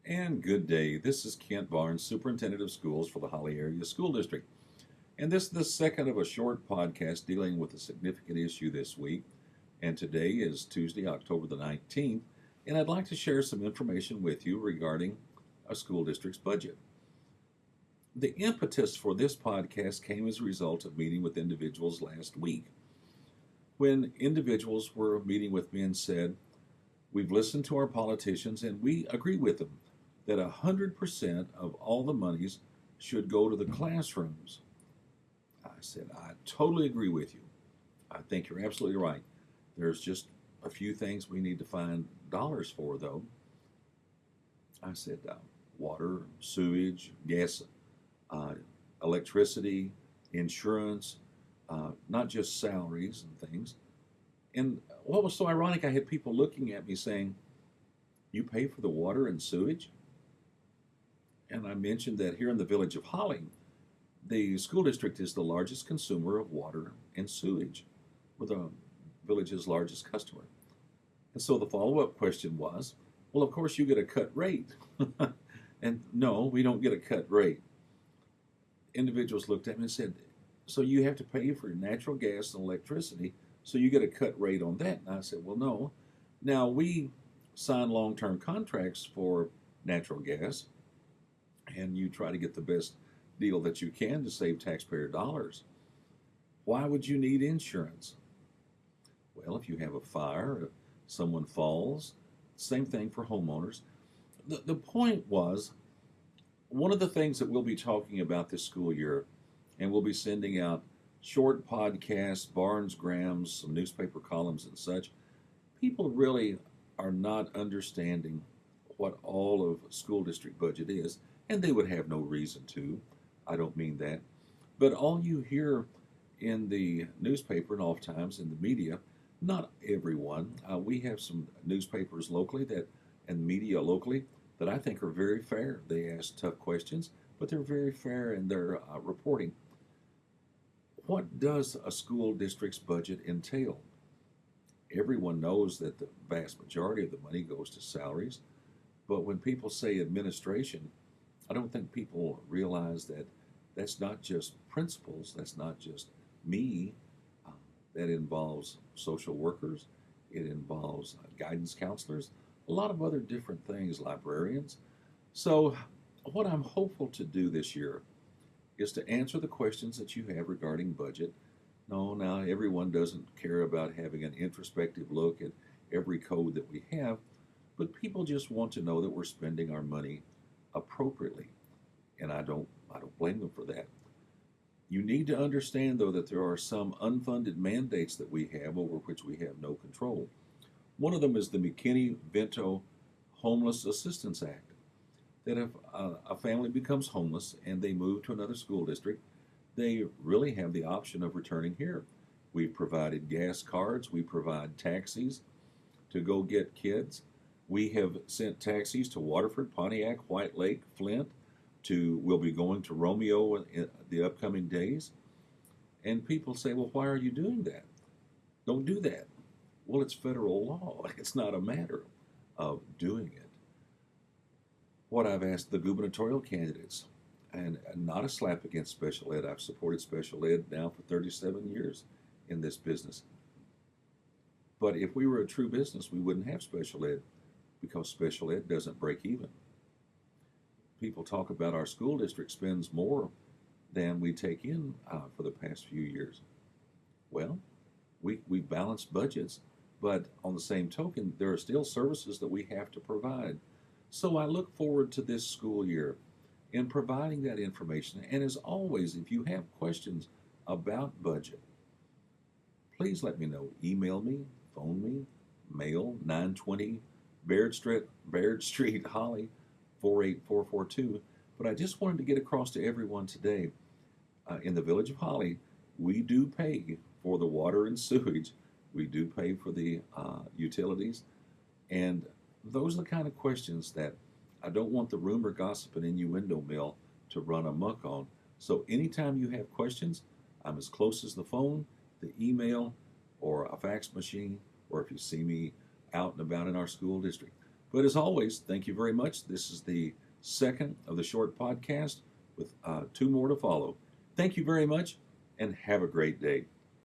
And good day. This is Kent Barnes, Superintendent of Schools for the Holly Area School District. And this is the second of a short podcast dealing with a significant issue this week. And today is Tuesday, October the 19th. And I'd like to share some information with you regarding a school district's budget. The impetus for this podcast came as a result of meeting with individuals last week. When individuals were meeting with me and said, we've listened to our politicians and we agree with them that 100% of all the monies should go to the classrooms. I said, I totally agree with you. I think you're absolutely right. There's just a few things we need to find dollars for, though. I said, water, sewage, gas, uh, electricity, insurance, not just salaries and things. And what was so ironic, I had people looking at me saying, you pay for the water and sewage? And I mentioned that here in the village of Holly, the school district is the largest consumer of water and sewage. We're the village's largest customer. And so the follow-up question was, well, of course you get a cut rate. And no, we don't get a cut rate. Individuals looked at me and said, so you have to pay for natural gas and electricity, so you get a cut rate on that. And I said, well, no. Now, we sign long-term contracts for natural gas, and you try to get the best deal that you can to save taxpayer dollars. Why would you need insurance? Well, if you have a fire, if someone falls, same thing for homeowners. The point was, one of the things that we'll be talking about this school year, and we'll be sending out short podcasts, Barnes Grams, some newspaper columns and such, people really are not understanding what all of school district budget is, and they would have no reason to. I don't mean that. But all you hear in the newspaper and oftentimes in the media, not everyone, we have some newspapers locally that and media locally that I think are very fair. They ask tough questions, but they're very fair in their reporting. What does a school district's budget entail? Everyone knows that the vast majority of the money goes to salaries, but when people say administration, I don't think people realize that that's not just principals, that's not just me, uh, that involves social workers, it involves guidance counselors, a lot of other different things, librarians. So, what I'm hopeful to do this year is to answer the questions that you have regarding budget. No, now everyone doesn't care about having an introspective look at every code that we have, but people just want to know that we're spending our money appropriately. And I don't blame them for that. You need to understand though that there are some unfunded mandates that we have over which we have no control. One of them is the McKinney-Vento Homeless Assistance Act. That if a family becomes homeless and they move to another school district, they really have the option of returning here. We've provided gas cards, we provide taxis to go get kids. We have sent taxis to Waterford, Pontiac, White Lake, Flint. We'll be going to Romeo in the upcoming days. And people say, well, why are you doing that? Don't do that. Well, it's federal law. It's not a matter of doing it. What I've asked the gubernatorial candidates, and not a slap against special ed. I've supported special ed now for 37 years in this business. But if we were a true business, we wouldn't have special ed because special ed doesn't break even. People talk about our school district spends more than we take in for the past few years. Well, we balance budgets, but on the same token, there are still services that we have to provide. So I look forward to this school year in providing that information. And as always, if you have questions about budget, please let me know. Email me, phone me, mail 920 Baird Street, Holly 48442. But I just wanted to get across to everyone today, in the village of Holly, we do pay for the water and sewage. We do pay for the utilities. And those are the kind of questions that I don't want the rumor, gossip, and innuendo mill to run amok on. So anytime you have questions, I'm as close as the phone, the email, or a fax machine, or if you see me out and about in our school district. But as always, thank you very much. This is the second of the short podcast with two more to follow. Thank you very much and have a great day.